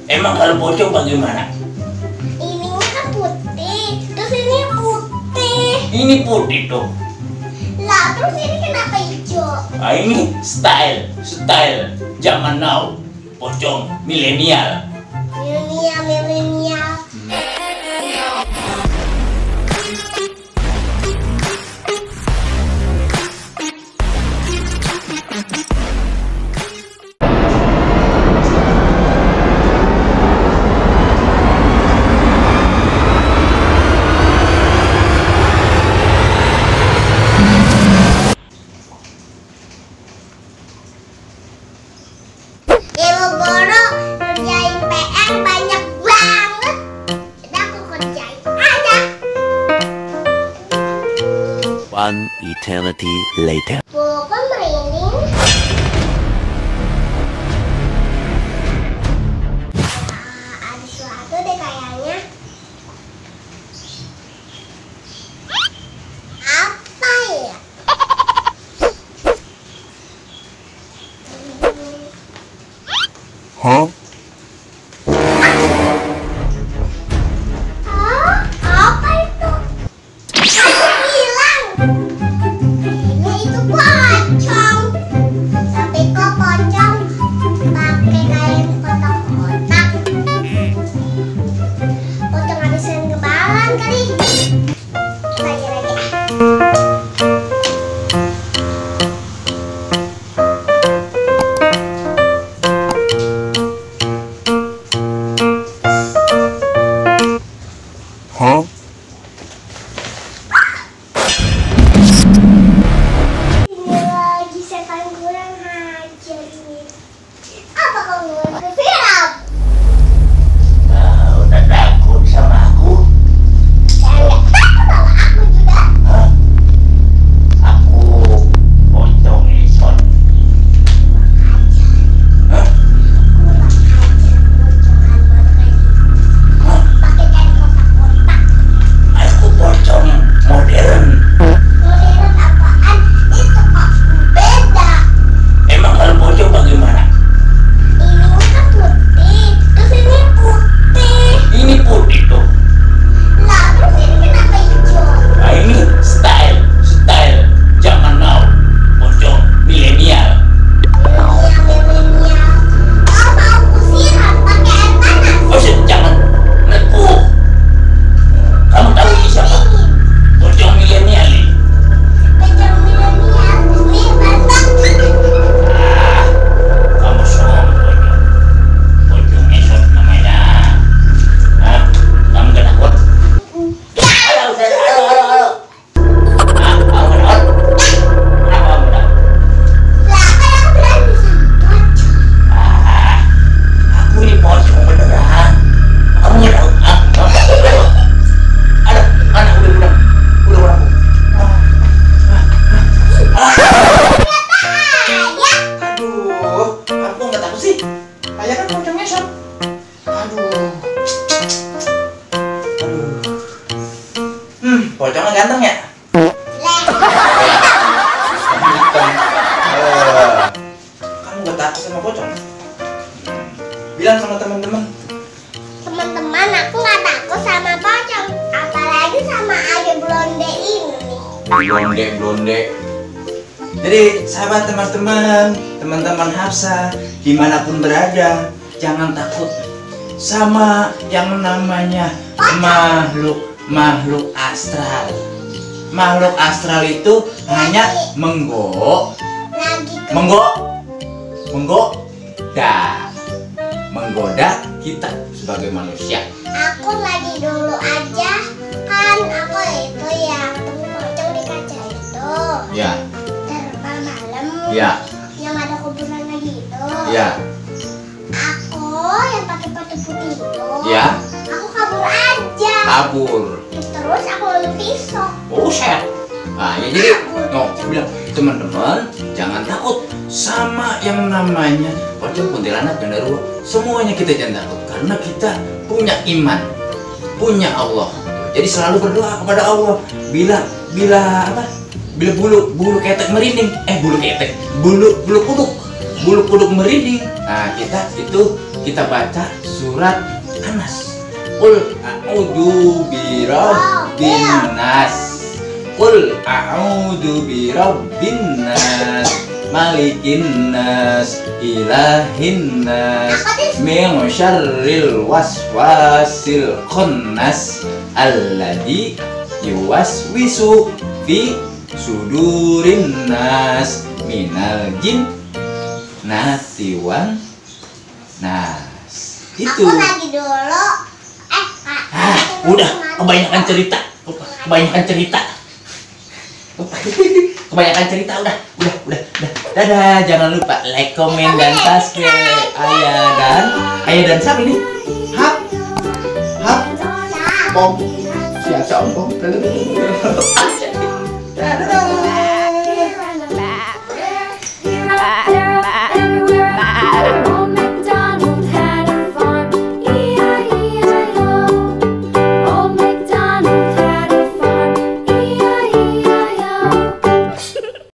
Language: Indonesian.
Emang kalau pocong bagaimana? Ininya kan putih, terus ini putih. Ini putih tuh. Lah, terus ini kenapa hijau? Nah, ini style zaman now. Pocong milenial. Milenial. Ibu Guru ngerjain PR banyak banget. Jadi aku kerjain aja. One eternity later. Buku merinding. Ada sesuatu deh kayaknya. Apa ya? Huh? Hah? Apa itu? Aku bilang. Kayaknya itu pocong. Tapi kok pocong pakai kain kotak-kotak? Pocong habisin kebalan kali. Lagi. Huh? Ini lagi setan kurang ajar nih. Apa kamu ke film? Udah takut sama aku? Saya nggak takut sama aku juga. Hah? Aku pocong Ison. Hah? Hah? Pakai kain kotak-kotak. Aku pocong modern. Modern apaan? Itu kok beda. Emang kalau pocong bagaimana? Ininya kan putih, terus ini putih. Ini putih tuh. Lah, terus ini kenapa hijau? Nah, ini style zaman now. Pocong milenial. Milenial. Oh, mau kusiran pakai air panas. Oh, jangan neku. Kamu tahu ini siapa? Pocong milenial ini. Pocong milenial. Ini bantang. Kamu sombong. Pocong Ison namanya. Hah? Kamu gak takut? Halo. Hah? Kamu gak takut? Kenapa kamu takut? Lah, kan aku bilang di sini pocong. Aku ini pocong beneran. Kamu nggak tahu? Aduh, mana udah. Aduh, aku nggak takut sih. Kayak kan pocongnya Son. Aduh. Pocongnya ganteng ya? Kamu nggak takut sama pocong? Bilang sama teman-teman. Teman-teman, aku nggak takut sama pocong, apalagi sama adik blonde ini. Blonde. Jadi sahabat teman-teman Hafsa, dimanapun berada, jangan takut sama yang namanya makhluk astral. Makhluk astral itu hanya menggoda kita sebagai manusia. Aku lagi dulu aja, kan aku itu yang ketemu pocong di kaca itu. Ya, Terbang malam. ya, Yang ada kuburan lagi itu. ya, Aku yang pakai baju putih itu. ya. Aku kabur aja. Kabur. Terus aku ambil pisau. Buset. Nah, ya jadi, bilang teman-teman jangan takut sama yang namanya pocong, kuntilanak, genderuwo. Semuanya kita jangan takut karena kita punya iman, punya Allah. Jadi selalu berdoa kepada Allah. Bila bulu ketek merinding, bulu kuduk merinding. Nah, kita itu kita baca surat Anas. Qul a'udzu birabbin nas. Qul a'udzu birabbin nas, malikin nas, ilahin nas, min syarril waswasil khannas, alladzi yuwaswisu fi sudurin nas, minal jinnati wan nas. Itu. Aku lagi dulu. Udah, kebanyakan cerita. Kebanyakan cerita udah. Dadah, jangan lupa like, komen, dan subscribe. Ayah dan Sam ini. Hap. Pom. Siap, Pom. Dadah.